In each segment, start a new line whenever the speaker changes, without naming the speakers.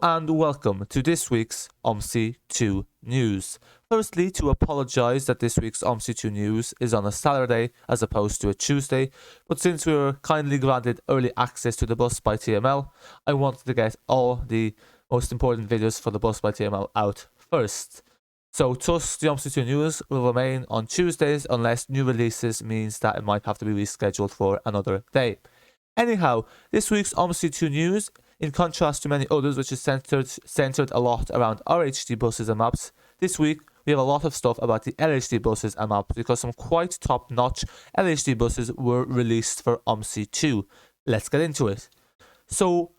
and welcome to this week's OMSI2 News. Firstly, to apologise that this week's OMSI2 News is on a Saturday as opposed to a Tuesday, but since we were kindly granted early access to the bus by TML, I wanted to get all the most important videos for the bus by TML out first. So thus, the OMSI2 News will remain on Tuesdays unless new releases means that it might have to be rescheduled for another day. Anyhow, this week's OMSI2 News, in contrast to many others which is centered a lot around RHD buses and maps, this week we have a lot of stuff about the LHD buses and maps because some quite top-notch LHD buses were released for OMSI2. Let's get into it. So,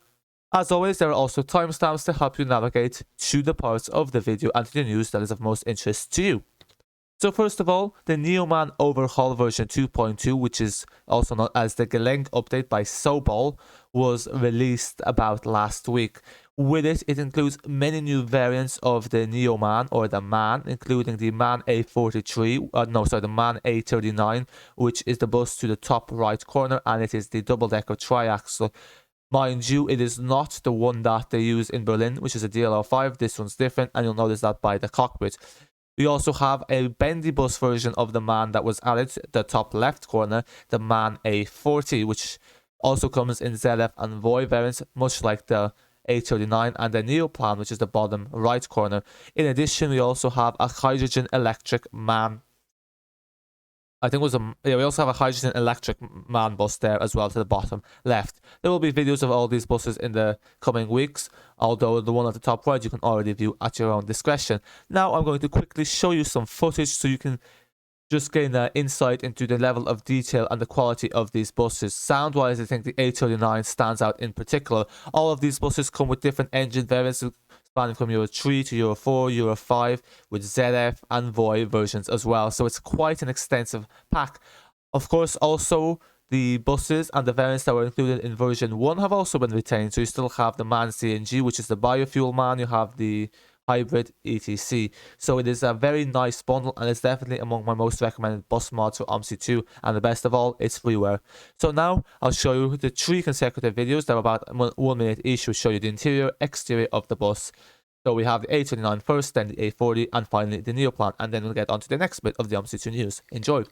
as always, there are also timestamps to help you navigate to the parts of the video and to the news that is of most interest to you. So first of all, the Neoman Overhaul version 2.2, which is also known as the Geleng update by Sobol, was released about last week. With it, it includes many new variants of the Neoman or the MAN, including the MAN A43, the MAN A39, which is the bus to the top right corner, and it is the double-decker triaxle. Mind you, it is not the one that they use in Berlin, which is a DLR5. This one's different, and you'll notice that by the cockpit. We also have a bendy bus version of the MAN that was added to the top left corner, the MAN A40, which also comes in ZF and Voi variants, much like the A39 and the Neoplan, which is the bottom right corner. In addition, we also have a hydrogen electric MAN. We also have a hydrogen electric MAN bus there as well to the bottom left. There will be videos of all these buses in the coming weeks, although the one at the top right you can already view at your own discretion. Now I'm going to quickly show you some footage so you can just gain an insight into the level of detail and the quality of these buses. Sound-wise, I think the A39 stands out in particular. All of these buses come with different engine variants, spanning from Euro 3 to Euro 4, Euro 5, with ZF and Voi versions as well. So it's quite an extensive pack. Of course, also the buses and the variants that were included in version 1 have also been retained. So you still have the MAN CNG, which is the biofuel MAN. You have the hybrid etc. So it is a very nice bundle, and it's definitely among my most recommended bus mods for OMSI2, and the best of all, it's freeware. So now I'll show you the 3 consecutive videos that are about 1 minute each, which show you the interior, exterior of the bus. So we have the A39 first, then the A40, and finally the Neoplan, and then we'll get on to the next bit of the OMSI2 news. Enjoy!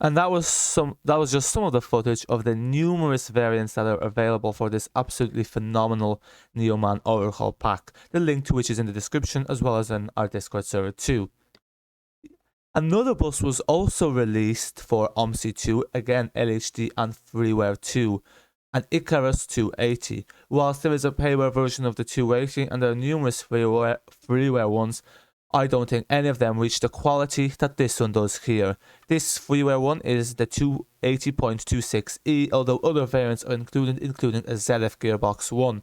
And that was just some of the footage of the numerous variants that are available for this absolutely phenomenal Neoman overhaul pack, the link to which is in the description as well as in our Discord server too. Another bus was also released for OMSI 2, again LHD and freeware 2, an Icarus 280. Whilst there is a payware version of the 280 and there are numerous freeware ones, I don't think any of them reach the quality that this one does here. This freeware one is the 280.26E, although other variants are included, including a ZF Gearbox 1.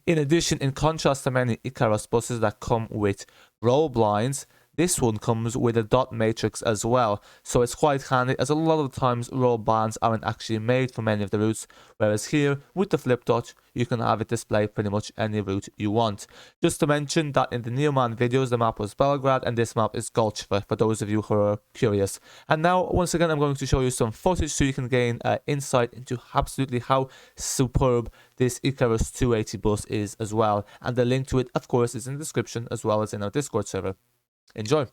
In addition, in contrast to many Icarus buses that come with roll blinds, this one comes with a dot matrix as well, so it's quite handy as a lot of the times roll bands aren't actually made for many of the routes, whereas here with the flip dot you can have it display pretty much any route you want. Just to mention that in the Neoman videos the map was Belgrade and this map is Golchva for those of you who are curious. And now once again I'm going to show you some footage so you can gain insight into absolutely how superb this Icarus 280 bus is as well, and the link to it of course is in the description as well as in our Discord server. Enjoy.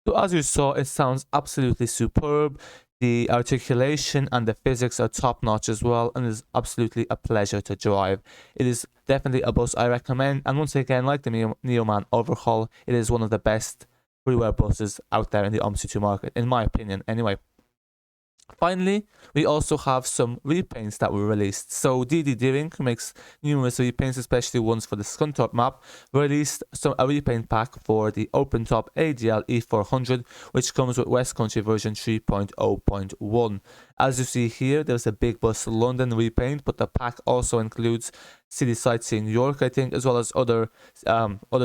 So as you saw, it sounds absolutely superb. The articulation and the physics are top notch as well, and is absolutely a pleasure to drive. It is definitely a bus I recommend, and once again, like the Neoman overhaul, it is one of the best freeware buses out there in the OMSI 2 market, in my opinion anyway. Finally, we also have some repaints that were released. So DD Deering, who makes numerous repaints, especially ones for the Scunthorpe map, released a repaint pack for the OpenTop ADL E400, which comes with West Country version 3.0.1. As you see here, there's a Big Bus London repaint, but the pack also includes City Sightseeing York, I think, as well as other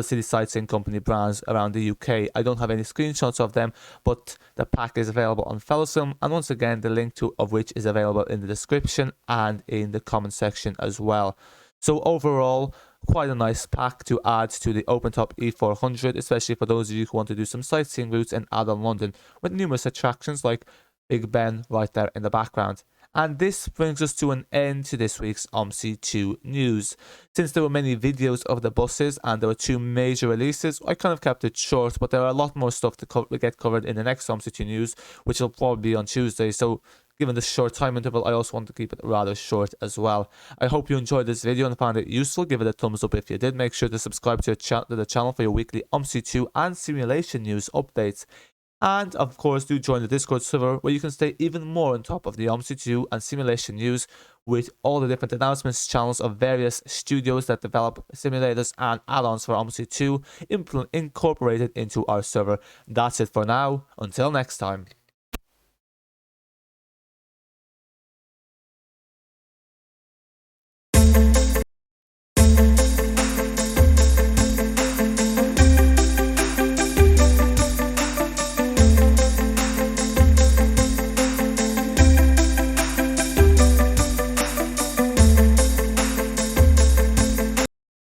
City Sightseeing company brands around the UK. I don't have any screenshots of them, but the pack is available on Fellowsum, and once again, the link to of which is available in the description and in the comment section as well. So overall, quite a nice pack to add to the OpenTop E400, especially for those of you who want to do some sightseeing routes in Adon, London, with numerous attractions like Big Ben right there in the background. And this brings us to an end to this week's OMSI 2 news. Since there were many videos of the buses and there were 2 major releases, I kind of kept it short, but there are a lot more stuff to get covered in the next OMSI 2 news, which will probably be on Tuesday. So given the short time interval, I also want to keep it rather short as well. I hope you enjoyed this video and found it useful. Give it a thumbs up if you did. Make sure to subscribe to the channel for your weekly OMSI2 and simulation news updates. And of course, do join the Discord server where you can stay even more on top of the OMSI2 and simulation news with all the different announcements channels of various studios that develop simulators and add-ons for OMSI2 incorporated into our server. That's it for now. Until next time.